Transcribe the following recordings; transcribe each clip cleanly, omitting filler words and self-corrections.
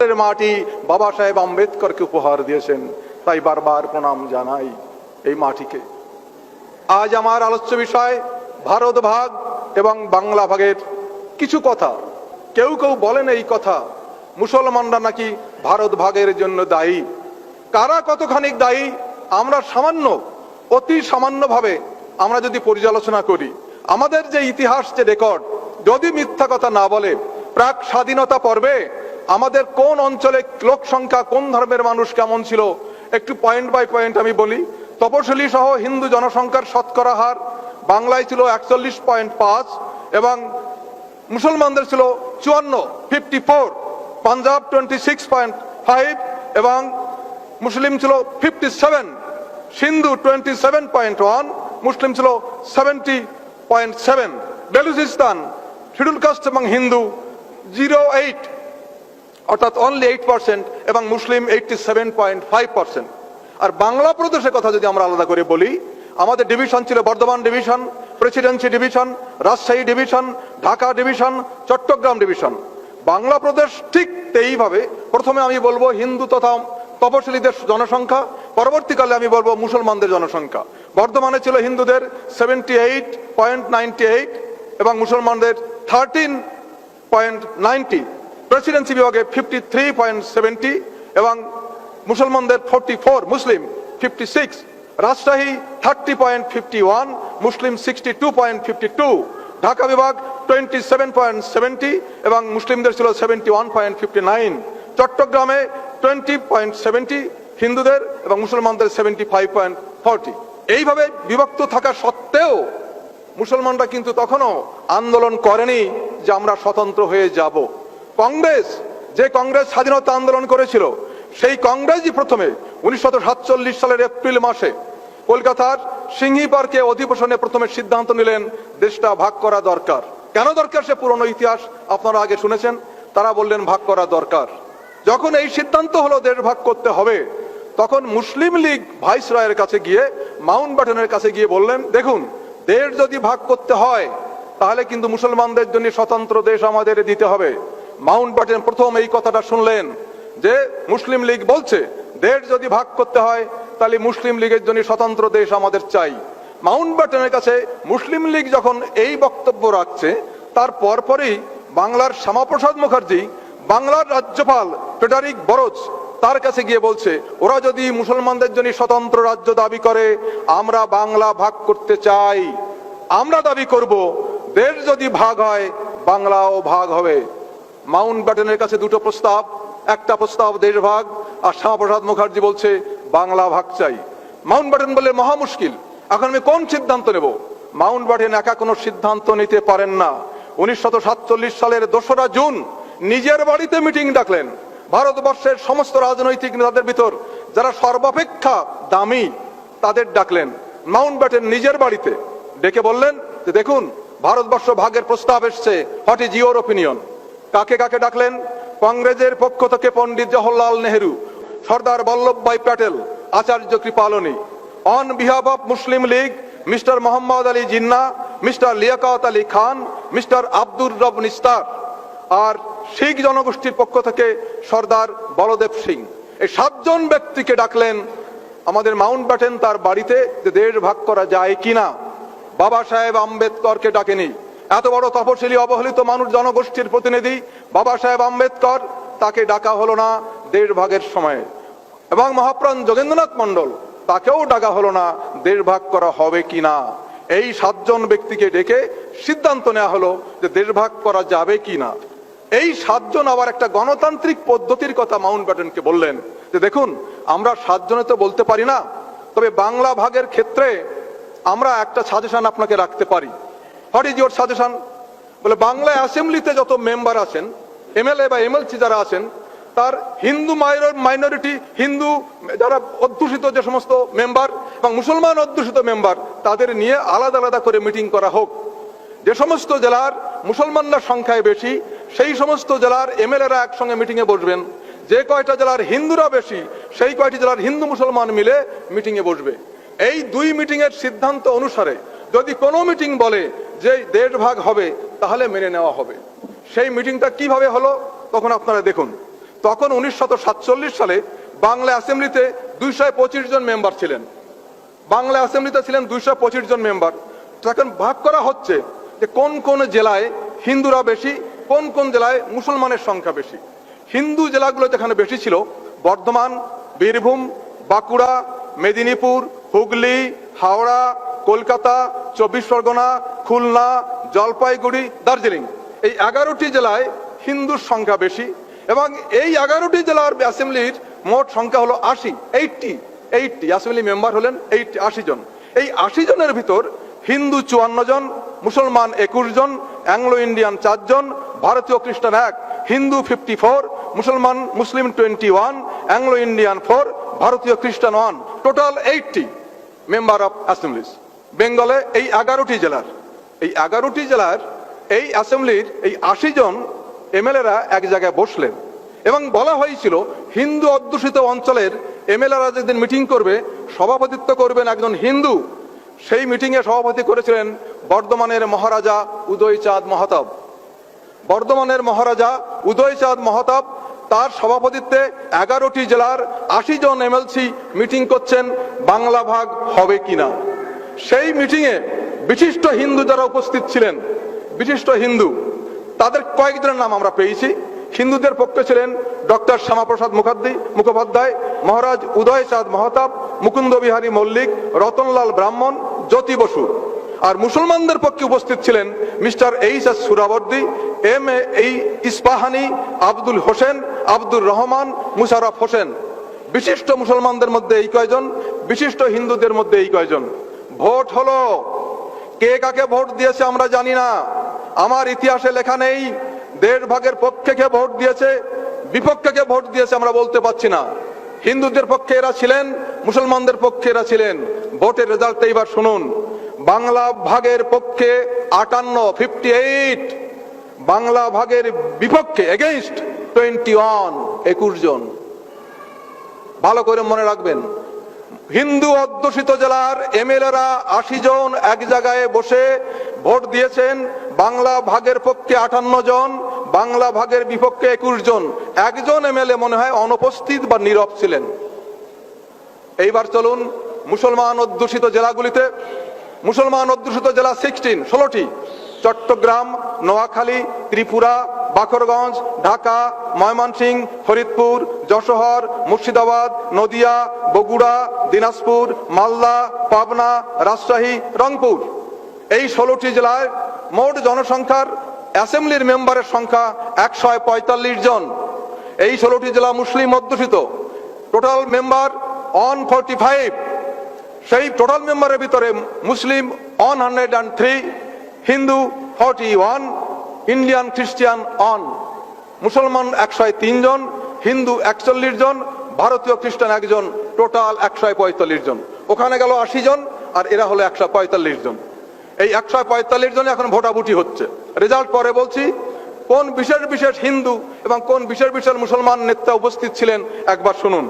বাংলার মাটি বাবা সাহেব আম্বেদকরকে উপহার দিয়েছেন, তাই বারবার প্রণাম জানাই এই মাটিকে। আজ আমার আলোচ্য বিষয় ভারত ভাগ এবং বাংলা ভাগের কিছু কথা। কেউ কেউ বলেন এই কথা মুসলমানরা নাকি ভারত ভাগের জন্য দায়ী। কারা কতখানি দায়ী আমরা অতি সামান্যভাবে আমরা যদি পর্যালোচনা করি, আমাদের যে ইতিহাস, যে রেকর্ড, যদি মিথ্যা কথা না বলে, প্রাক স্বাধীনতা পর্বে আমাদের কোন অঞ্চলে লোক সংখ্যা, কোন ধর্মের মানুষ কেমন ছিল, একটু পয়েন্ট বাই পয়েন্ট আমি বলি। তপশিলি সহ হিন্দু জনসংখ্যার শতকরা হার বাংলায় ছিল 41.5 এবং মুসলমানদের ছিল 54, পাঞ্জাব 26.5 এবং মুসলিম ছিল 57, সিন্ধু 27.1, মুসলিম ছিল 70.7, বেলুচিস্তান শিডিউল কাস্ট এবং হিন্দু 08 অর্থাৎ অনলি 8% এবং মুসলিম 87.5%। আর বাংলা প্রদেশের কথা যদি আমরা আলাদা করে বলি, আমাদের ডিভিশন ছিল Bardhaman division, presidency division, Rajshahi division, Dhaka division, Chittagong division. Bangla প্রদেশ ঠিক এইভাবে প্রথমে আমি বলবো হিন্দু তথা তপশিলীদের জনসংখ্যা, পরবর্তীকালে আমি বলবো মুসলমানদের জনসংখ্যা। বর্ধমানে ছিল হিন্দুদের 78.98 এবং মুসলমানদের 13.90, প্রেসিডেন্সি বিভাগে 53.70 এবং মুসলমানদের 44, মুসলিম 56, রাজশাহী 30.51, মুসলিম 62.52, ঢাকা বিভাগ 27.70 এবং মুসলিমদের ছিল 71.59, চট্টগ্রামে 20.70 হিন্দুদের এবং মুসলমানদের 75.40। এইভাবে বিভক্ত থাকা সত্ত্বেও মুসলমানরা কিন্তু তখনও আন্দোলন করেনি যে আমরা স্বতন্ত্র হয়ে যাব। যে কংগ্রেস স্বাধীনতা আন্দোলন করেছিল, সেই কংগ্রেসই প্রথমে 1947 সালের এপ্রিল মাসে কলকাতার সিংহি পার্কে অধিবেশনে প্রথমে সিদ্ধান্ত নিলেন দেশটা ভাগ করা দরকার। কেন দরকার সে পুরনো ইতিহাস আপনারা আগে শুনেছেন। তারা বললেন ভাগ করা দরকার। যখন এই সিদ্ধান্ত হলো দেশ ভাগ করতে হবে, তখন মুসলিম লীগ ভাইসরয়ের কাছে গিয়ে, মাউন্টব্যাটেনের কাছে গিয়ে বললেন, দেখুন, দেশ যদি ভাগ করতে হয় তাহলে কিন্তু মুসলমানদের জন্য স্বতন্ত্র দেশ আমাদের দিতে হবে। মাউন্টব্যাটেন প্রথম এই কথাটা শুনলেন যে মুসলিম লীগ বলছে দেশ যদি ভাগ করতে হয় তাহলে মুসলিম লীগের জন্য স্বতন্ত্র দেশ আমাদের চাই। মাউন্টব্যাটেনের কাছে মুসলিম লীগ যখন এই বক্তব্য রাখছে, তার পরপরই বাংলার শ্যামাপ্রসাদ মুখার্জি, বাংলার রাজ্যপাল ফ্রেডারিক বরোজ, তার কাছে গিয়ে বলছে ওরা যদি মুসলমানদের জন্য স্বতন্ত্র রাজ্য দাবি করে, আমরা বাংলা ভাগ করতে চাই। আমরা দাবি করব দেশ যদি ভাগ হয় বাংলাও ভাগ হবে। মাউন্টব্যাটেনের কাছে দুটো প্রস্তাব, একটা প্রস্তাব দেশ ভাগ, আর শ্যামাপ্রসাদ মুখার্জি বলছে বাংলা ভাগ চাই। মাউন্টব্যাটেন বলে মহা মুশকিল, এখন আমি কোন সিদ্ধান্ত নেব? মাউন্টব্যাটেন একা কোনো সিদ্ধান্ত নিতে পারেন না। 1947 সালের 2রা জুন নিজের বাড়িতে মিটিং ডাকলেন। ভারতবর্ষের সমস্ত রাজনৈতিক নেতাদের ভিতর যারা সর্বাপেক্ষা দামি তাদের ডাকলেন মাউন্টব্যাটেন নিজের বাড়িতে। ডেকে বললেন যে দেখুন, ভারতবর্ষ ভাগের প্রস্তাব এসছে, হোয়াট ইজ ইউর ওপিনিয়ন? কাকে কাকে ডাকলেন? কংগ্রেসের পক্ষ থেকে Pandit Jawaharlal Nehru, Sardar Vallabhbhai Patel, Acharya Kripalani. On behalf of Muslim League, mister Mohammad Ali Jinnah, mister Liaquat Ali Khan, mister Abdur Rab Nishtar. আর শিখ জনগোষ্ঠীর পক্ষ থেকে সর্দার বলদেব সিং। এই 7 জন ব্যক্তিকে ডাকলেন আমাদের মাউন্টব্যাটেন তার বাড়িতে, যে দেশ ভাগ করা যায় কিনা। বাবা সাহেব আম্বেদকরকে ডাকেনি। এত বড় তপশিলি অবহেলিত মানুষ, জনগোষ্ঠীর প্রতিনিধি বাবা সাহেব আম্বেদকর, তাকে ডাকা হলো না দেশ ভাগের সময়। এবং মহাপ্রাণ যোগেন্দ্রনাথ মন্ডল, তাকেও ডাকা হলো না দেশ ভাগ করা হবে কিনা। এই 7 জন ব্যক্তিকে ডেকে সিদ্ধান্ত নেওয়া হলো যে দেশ ভাগ করা যাবে কিনা। এই 7 জন আবার একটা গণতান্ত্রিক পদ্ধতির কথা মাউন্টব্যাটেনকে বললেন যে দেখুন, আমরা 7 জনে তো বলতে পারি না, তবে বাংলা ভাগের ক্ষেত্রে আমরা একটা সাজেশন আপনাকে রাখতে পারি। What is your suggestion? বলে বাংলা অ্যাসেম্বলিতে যত মেম্বার আছেন, এমএলএ বা এমএলসি যারা আছেন, তার হিন্দু মাইনরিটি, হিন্দু যারা অধ্যুষিত যে সমস্ত মেম্বার এবং মুসলমান অধ্যুষিত মেম্বার, তাদের নিয়ে আলাদা আলাদা করে মিটিং করা হোক। যে সমস্ত জেলার মুসলমানরা সংখ্যায় বেশি, সেই সমস্ত জেলার এমএলএরা একসঙ্গে মিটিংয়ে বসবেন। যে কয়টা জেলার হিন্দুরা বেশি, সেই কয়টি জেলার হিন্দু মুসলমান মিলে মিটিংয়ে বসবে। এই 2 মিটিংয়ের সিদ্ধান্ত অনুসারে যদি কোনো মিটিং বলে যে দেশ ভাগ হবে, তাহলে মেনে নেওয়া হবে। সেই মিটিংটা কিভাবে হলো তখন আপনারা দেখুন। তখন 1947 সালে বাংলা অ্যাসেম্বলিতে 225 জন মেম্বার ছিলেন। বাংলা অ্যাসেম্বলিতে ছিলেন 225 জন মেম্বার। এখন ভাগ করা হচ্ছে যে কোন কোন জেলায় হিন্দুরা বেশি, কোন কোন জেলায় মুসলমানের সংখ্যা বেশি। হিন্দু জেলাগুলো যেখানে বেশি ছিল বর্ধমান, বীরভূম, বাঁকুড়া, মেদিনীপুর, হুগলি, হাওড়া, কলকাতা, 24 পরগনা, খুলনা, জলপাইগুড়ি, দার্জিলিং, এই 11টি জেলায় হিন্দুর সংখ্যা বেশি। এবং এই 11টি জেলার অ্যাসেম্বলির মোট সংখ্যা হলো 80 অ্যাসেম্বলি মেম্বার হলেন 80 জন। এই 80 জনের ভিতর হিন্দু 54 জন, মুসলমান 21 জন, অ্যাংলো ইন্ডিয়ান 4 জন, ভারতীয় খ্রিস্টান 1, হিন্দু 54, মুসলিম 21, অ্যাংলো ইন্ডিয়ান 4, ভারতীয় খ্রিস্টান 1, টোটাল 80 মেম্বার অফ অ্যাসেম্বলিজ। বেঙ্গলে এই 11টি জেলার এই অ্যাসেম্বলির এই 80 জন এমএলএরা এক জায়গায় বসলেন এবং বলা হয়েছিল হিন্দু অধ্যুষিত অঞ্চলের এমএলএরা যেদিন মিটিং করবে সভাপতিত্ব করবেন একজন হিন্দু। সেই মিটিংয়ে সভাপতি করেছিলেন বর্ধমানের মহারাজা উদয়চাঁদ মহাতাব। তার সভাপতিত্বে 11টি জেলার 80 জন এমএলসি মিটিং করছেন বাংলা ভাগ হবে কিনা। সেই মিটিংয়ে বিশিষ্ট হিন্দু যারা উপস্থিত ছিলেন, বিশিষ্ট হিন্দু, তাদের কয়েকজনের নাম আমরা পেয়েছি। হিন্দুদের পক্ষে ছিলেন ডক্টর শ্যামাপ্রসাদ মুখোপাধ্যায়, মহারাজ উদয়চাঁদ মহাতাব, মুকুন্দ বিহারী মল্লিক, রতনলাল ব্রাহ্মণ, জ্যোতি বসু। আর মুসলমানদের পক্ষে উপস্থিত ছিলেন mister HS. Suhrawardy, M A. Ispahani, Abdul Hossain, Abdur Rahman, Musharraf Hossain. বিশিষ্ট মুসলমানদের মধ্যে এই কয়জন, বিশিষ্ট হিন্দুদের মধ্যে এই কয়জন। ভোট হলো, কে কাকে ভোট দিয়েছে আমরা জানি না, আমার ইতিহাসে লেখা নেই। দেড় ভাগের পক্ষে কে ভোট দিয়েছে, বিপক্ষে কে ভোট দিয়েছে আমরা বলতে পারছি না। হিন্দুদের পক্ষে এরা ছিলেন, মুসলমানদের পক্ষে এরা ছিলেন। ভোটের রেজাল্ট এইবার শুনুন। বাংলা ভাগের পক্ষে 58, বাংলা ভাগের বিপক্ষে এগেইনস্ট 21 জন। ভালো করে মনে রাখবেন, হিন্দু অধ্যুষিত জেলার এমএলএরা 80 জন এক জায়গায় বসে ভোট দিয়েছেন। বাংলা ভাগের পক্ষে 58 জন, বাংলা ভাগের বিপক্ষে 21 জন। একজন এমএলএ মনে হয় অনুপস্থিত বা নীরব ছিলেন। এইবার চলুন মুসলমান অধ্যুষিত জেলাগুলিতে। মুসলমান অধ্যুষিত জেলা 16টি: চট্টগ্রাম, নোয়াখালী, ত্রিপুরা, বাকরগঞ্জ, ঢাকা, ময়মনসিংহ, ফরিদপুর, যশোর, মুর্শিদাবাদ, নদিয়া, বগুড়া, দিনাজপুর, মালদা, পাবনা, রাজশাহী, রংপুর। এই 16টি জেলায় মোট জনসংখ্যার অ্যাসেম্বলির মেম্বারের সংখ্যা 145 জন। এই 16টি জেলা মুসলিম অধ্যুষিত। Total member 145। সেই টোটাল মেম্বারের ভিতরে মুসলিম 103, হিন্দু 41, ইন্ডিয়ান খ্রিস্টান 1, মুসলমান 103 জন, হিন্দু 41 জন, ভারতীয় খ্রিস্টান 1 জন, টোটাল 145 জন। ওখানে গেল 80 জন, আর এরা হলো 145 জন। এই 145 জনে এখন ভোটাভুটি হচ্ছে। রেজাল্ট পরে বলছি। কোন বিশেষ বিশেষ হিন্দু এবং কোন বিশেষ বিশেষ মুসলমান নেতা উপস্থিত ছিলেন একবার শুনুন।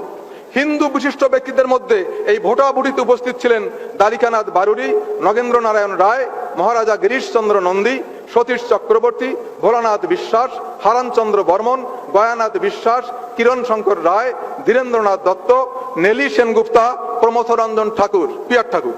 হিন্দু বিশিষ্ট ব্যক্তিদের মধ্যে এই ভোটাভুটিতে উপস্থিত ছিলেন দ্বারিকানাথ বারুরি, নগেন্দ্র নারায়ণ রায়, মহারাজা গিরিশচন্দ্র নন্দী, সতীশ চক্রবর্তী, ভোলানাথ বিশ্বাস, হারানচন্দ্র বর্মন, গয়ানাথ বিশ্বাস, কিরণ শঙ্কর রায়, ধীরেন্দ্রনাথ দত্ত, নেলি সেনগুপ্তা, প্রমথরঞ্জন ঠাকুর, পিয়ার ঠাকুর।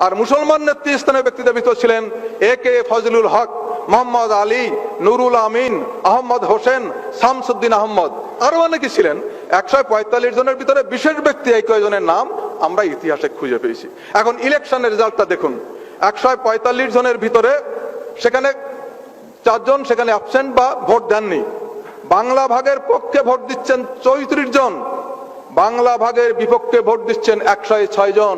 আর মুসলমান নেতৃস্থানীয় ব্যক্তিদের ভিতর ছিলেন এ.কে. ফজলুল হক, মোহাম্মদ আলী, নুরুল আমিন, আহমদ হোসেন, শামসুদ্দিন আহমদ, আরো অনেকে ছিলেন। 145 জনের ভিতরে বিশেষ ব্যক্তি এই কয়েকজনের নাম আমরা ইতিহাসে খুঁজে পেয়েছি। এখন ইলেকশনের রেজাল্টটা দেখুন। 145 জনের ভিতরে সেখানে 4 জন সেখানে অ্যাবসেন্ট বা ভোট দেননি। বাংলা ভাগের পক্ষে ভোট দিচ্ছেন 34 জন, বাংলা ভাগের বিপক্ষে ভোট দিচ্ছেন 106 জন।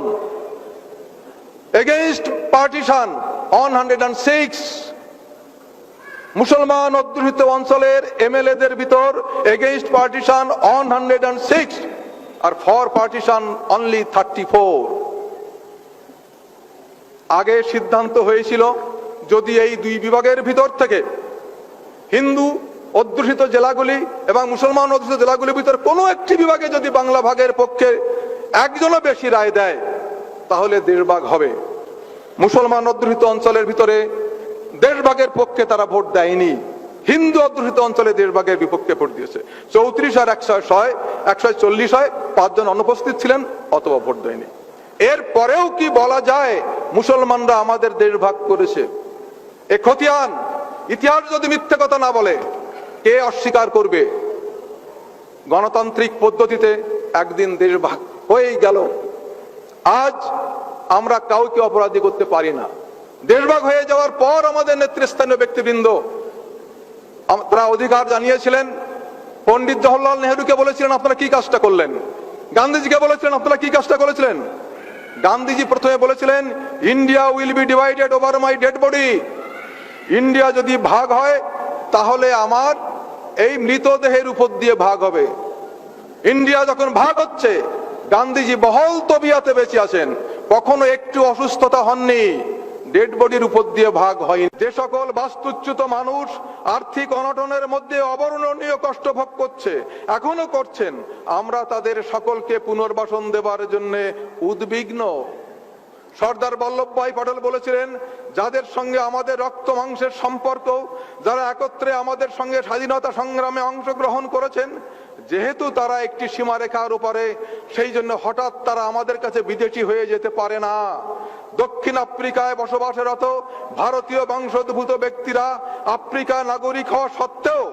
Against partition 106। মুসলমান অধ্যুষিত অঞ্চলের এমএলএদের ভিতর এগেইনস্ট পার্টিশন 106, আর ফর পার্টিশন অনলি 34। আগে সিদ্ধান্ত হয়েছিল যদি এই দুই বিভাগের ভিতর থেকে হিন্দু অধ্যুষিত জেলাগুলি এবং মুসলমান অধ্যুষিত জেলাগুলির ভিতর কোনো একটি বিভাগে যদি বাংলা ভাগের পক্ষে একজনও বেশি রায় দেয় তাহলে 1.5 ভাগ হবে। মুসলমান অধ্যুষিত অঞ্চলের ভিতরে 1.5 ভাগের পক্ষে তারা ভোট দেয়নি। হিন্দু অধ্যুষিত অঞ্চলে দেশভাগের বিপক্ষে ভোট দিয়েছে। 34 আর 140 হয়, 5 জন অনুপস্থিত ছিলেন অথবা ভোট দেয়নি। এর পরেও কি বলা যায় মুসলমানরা আমাদের দেশ ভাগ করেছে? এ খতিয়ান ইতিহাস যদি মিথ্যে কথা না বলে কে অস্বীকার করবে? গণতান্ত্রিক পদ্ধতিতে একদিন দেশ ভাগ হয়েই গেল। আজ আমরা কাউকে অপরাধী করতে পারি না। দেশভাগ হয়ে যাওয়ার পর আমাদের নেতৃস্থানীয় ব্যক্তিবৃন্দ তারা অধিকার জানিয়েছিলেন। পণ্ডিত জওহরলাল নেহরুকে বলেছিলেন আপনারা কি কাজটা করলেন? গান্ধীজিকে বলেছিলেন আপনারা কি কাজটা করেছিলেন? গান্ধীজি প্রথমে বলেছিলেন India will be divided over my dead body. India যদি ভাগ হয় তাহলে আমার এই মৃতদেহের উপর দিয়ে ভাগ হবে। ইন্ডিয়া যখন ভাগ হচ্ছে, গান্ধীজি বহল তবিয়াতে বেঁচে আছেন, কখনো একটু অসুস্থতা হননি, ডেড বডির উপর দিয়ে ভাগ হয়নি। যে সকল বাস্তুচ্যুত মানুষ আর্থিক অনটনের মধ্যে অবর্ণনীয় কষ্ট ভোগ করছে, এখনো করছেন, আমরা তাদের সকলকে পুনর্বাসন দেবার জন্য উদ্বিগ্ন। সর্দার বল্লভভাই পটেল বলেছিলেন যাদের সঙ্গে আমাদের রক্ত মাংসের সম্পর্ক, যারা একত্রে আমাদের সঙ্গে স্বাধীনতা সংগ্রামে অংশগ্রহণ করেছেন, যেহেতু তারা একটি সীমারেখার উপরে, সেই জন্য হঠাৎ তারা আমাদের কাছে বিদেশি হয়ে যেতে পারে না। দক্ষিণ আফ্রিকায় বসবাসরত ভারতীয় বংশোদ্ভূত ব্যক্তিরা আফ্রিকার নাগরিক হওয়া সত্ত্বেও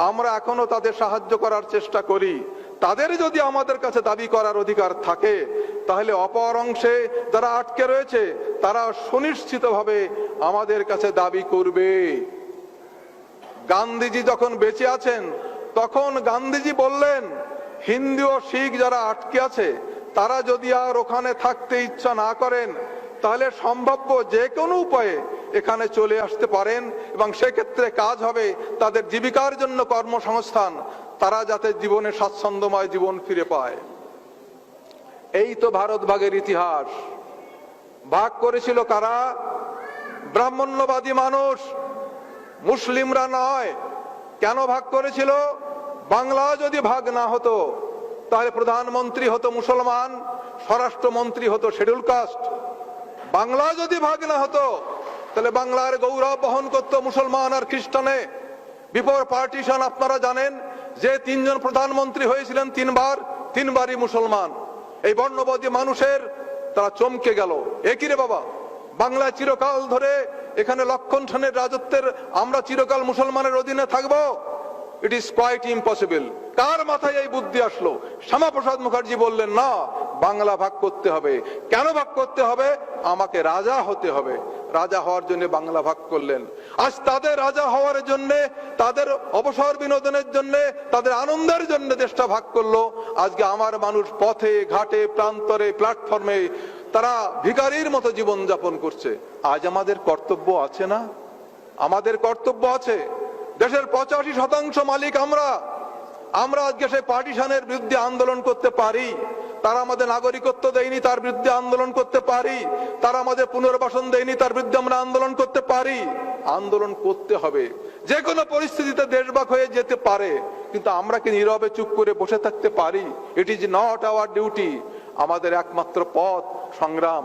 আমরা এখনো তাদের সাহায্য করার চেষ্টা করি। তাদের যদি আমাদের কাছে দাবি করার অধিকার থাকে, তাহলে অপর অংশে যারা আটকে রয়েছে তারা সুনিশ্চিতভাবে আমাদের কাছে দাবি করবে। গান্ধীজি যখন বেঁচে আছেন তখন গান্ধীজি বললেন হিন্দু ও শিখ যারা আটকে আছে তারা যদি আর ওখানে থাকতে ইচ্ছা না করেন, তাহলে সম্ভাব্য যে কোনো উপায়ে এখানে চলে আসতে পারেন এবং সেক্ষেত্রে কাজ হবে তাদের জীবিকার জন্য কর্মসংস্থান, তারা যাতে জীবনে স্বাচ্ছন্দ্যময় জীবন ফিরে পায়। এই তো ভারত ভাগের ইতিহাস। ভাগ করেছিল কারা? ব্রাহ্মণ্যবাদী মানুষ, মুসলিমরা নয়। কেন ভাগ করেছিল? বাংলা যদি ভাগ না হতো তাহলে প্রধানমন্ত্রী হতো মুসলমান, স্বরাষ্ট্রমন্ত্রী হতো শিডিউল কাস্ট। বাংলা যদি ভাগ না হতো তাহলে বাংলার গৌরব বহন করতো মুসলমান আর খ্রিস্টানে। বিফোর পার্টিশন আপনারা জানেন যে 3 জন প্রধানমন্ত্রী হয়েছিলেন, 3বারই মুসলমান। এই বর্ণবাদী মানুষের তারা চমকে গেল, একই রে বাবা, বাংলায় চিরকাল ধরে এখানে লক্ষণ সেনের রাজত্বের আমরা চিরকাল মুসলমানের অধীনে থাকবো? It is quite impossible. কার মাথায় এই বুদ্ধি আসলো? শ্যামাপ্রসাদ মুখার্জি বললেন না, বাংলা ভাগ করতে হবে। কেন ভাগ করতে হবে? আমাকে রাজা হতে হবে। রাজা হওয়ার জন্য বাংলা ভাগ করলেন। আজ তাদের রাজা হওয়ার জন্য, তাদের অবসর বিনোদনের জন্য, তাদের আনন্দের জন্য দেশটা ভাগ করলো। আজকে আমার মানুষ পথে ঘাটে প্রান্তরে প্ল্যাটফর্মে তারা ভিখারির মতো জীবন যাপন করছে। আজ আমাদের কর্তব্য আছে না? আমাদের কর্তব্য আছে। দেশের 85% মালিক আমরা। আজকে সেই পার্টিশনের বিরুদ্ধে আন্দোলন করতে পারি। তারা আমাদের নাগরিকত্ব দেয়নি, তার বিরুদ্ধে আন্দোলন করতে পারি। তারা আমাদের পুনর্বাসন দেয়নি, তার বিরুদ্ধে আমরা আন্দোলন করতে পারি। আন্দোলন করতে হবে। যে কোনো পরিস্থিতিতে দেশভাগ হয়ে যেতে পারে, কিন্তু আমরা কি নীরবে চুপ করে বসে থাকতে পারি? It is not our duty. আমাদের একমাত্র পথ সংগ্রাম।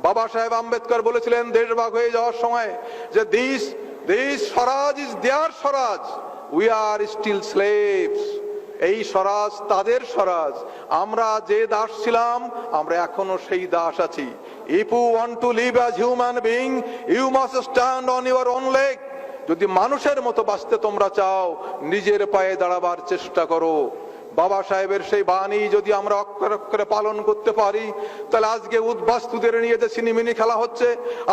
বাবা সাহেব আম্বেদকর বলেছিলেন দেশভাগ হয়ে যাওয়ার সময় যে this swaraj is their swaraj, we are still slaves. এই স্বরাজ তাদের স্বরাজ। আমরা যে দাস ছিলাম আমরা এখনো সেই দাস আছি। If you want to live as human being you must stand on your own leg. যদি মানুষের মতো বাঁচতে তোমরা চাও, নিজের পায়ে দাঁড়াবার চেষ্টা করো। বাবা সাহেবের সেই বাণী যদি আমরা অক্ষরে অক্ষরে পালন করতে পারি, তাহলে আজকে উদ্বাস্তুদের নিয়ে যে সিনেমিনি খেলা হচ্ছে,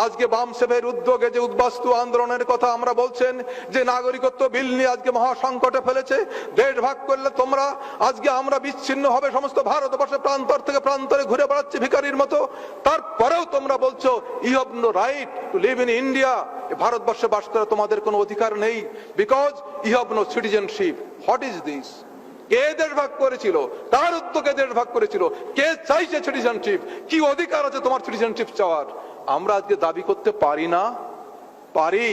আজকে বামসেফের উদ্যোগে যে উদ্বাস্তু আন্দোলনের কথা আমরা বলছেন, যে নাগরিকত্ব বিল নিয়ে আজকে মহা সংকটে ফেলেছে, দেশ ভাগ করলে তোমরা আজকে আমরা বিচ্ছিন্ন হবে, সমস্ত ভারতবর্ষের প্রান্তর থেকে প্রান্তরে ঘুরে বেড়াচ্ছে ভিখারির মতো, তারপরেও তোমরা বলছো you have no right to live in India. ভারতবর্ষে বাস করা তোমাদের কোনো অধিকার নেই, because you have no citizenship. What is this? কে দেশ ভাগ করেছিল? তার উদ্যোগে দেশ ভাগ করেছিল। কে চাইছে সিটিজেনশিপ? কি অধিকার আছে তোমার সিটিজেনশিপ চাওয়ার? আমরা আজকে দাবি করতে পারি না? পারি।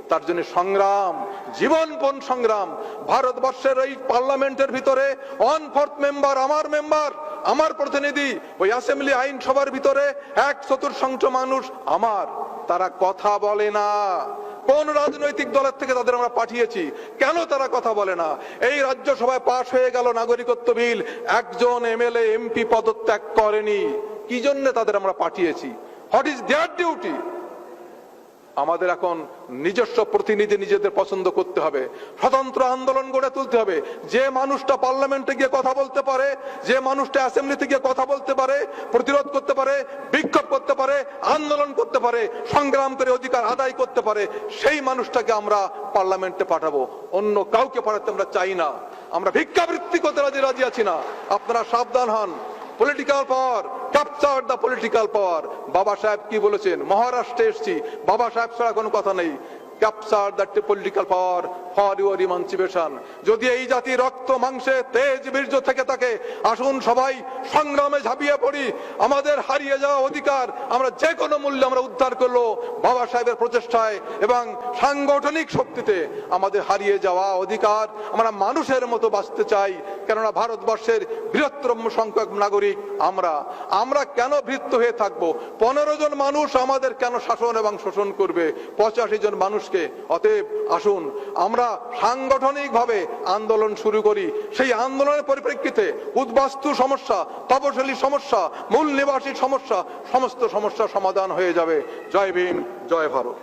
তার জন্য সংগ্রাম, জীবনপণ সংগ্রাম। ভারতবর্ষের এই পার্লামেন্টের ভিতরে 1/4 মেম্বার, আমার প্রতিনিধি। ওই অ্যাসেম্বলি আইনসভার ভিতরে 1/4 মানুষ আমার। তারা কথা বলে না, কোন রাজনৈতিক দলের থেকে তাদের আমরা পাঠিয়েছি? কেন তারা কথা বলে না? এই রাজ্যসভায় পাশ হয়ে গেল নাগরিকত্ব বিল, একজন এমএলএ এমপি পদত্যাগ করেনি। কি জন্য তাদের আমরা পাঠিয়েছি? What is their duty? আমাদের এখন নিজস্ব প্রতিনিধি নিজেদের পছন্দ করতে হবে, স্বতন্ত্র আন্দোলন গড়ে তুলতে হবে। যে মানুষটা পার্লামেন্টে গিয়ে কথা বলতে পারে, যে মানুষটা অ্যাসেম্বলিতে গিয়ে কথা বলতে পারে, প্রতিরোধ করতে পারে, বিক্ষোভ করতে পারে, আন্দোলন করতে পারে, সংগ্রাম করে অধিকার আদায় করতে পারে, সেই মানুষটাকে আমরা পার্লামেন্টে পাঠাবো। অন্য কাউকে পাঠাতে আমরা চাই না। আমরা ভিক্ষাবৃত্তি করতে রাজি আছি না। আপনারা সাবধান হন। Political power, capture the political পাওয়ার। বাবা সাহেব কি বলেছেন? মহারাষ্ট্রে এসেছি, বাবা সাহেব ছাড়া কোনো কথা নেই। Capture the political power for your emancipation. যদি এই জাতি রক্ত মাংসে তেজ বীর্য থেকে থাকে, আসুন সবাই সংগ্রামে ঝাঁপিয়ে পড়ি। আমাদের হারিয়ে যাওয়া অধিকার আমরা যে কোনো মূল্যে আমরা উদ্ধার করলো বাবা সাহেবের প্রচেষ্টায় এবং সাংগঠনিক শক্তিতে। আমাদের হারিয়ে যাওয়া অধিকার, আমরা মানুষের মতো বাঁচতে চাই। কেননা ভারতবর্ষের বৃহত্তম সংখ্যক নাগরিক আমরা কেন ভৃত্য হয়ে থাকবো? 15 জন মানুষ আমাদের কেন শাসন এবং শোষণ করবে 85 জন মানুষকে? অতএব আসুন আমরা সাংগঠনিকভাবে আন্দোলন শুরু করি। সেই আন্দোলনের পরিপ্রেক্ষিতে উদ্বাস্তু সমস্যা, তপশিলি সমস্যা, মূল নিবাসী সমস্যা, সমস্ত সমস্যার সমাধান হয়ে যাবে। জয় ভীম, জয় ভারত।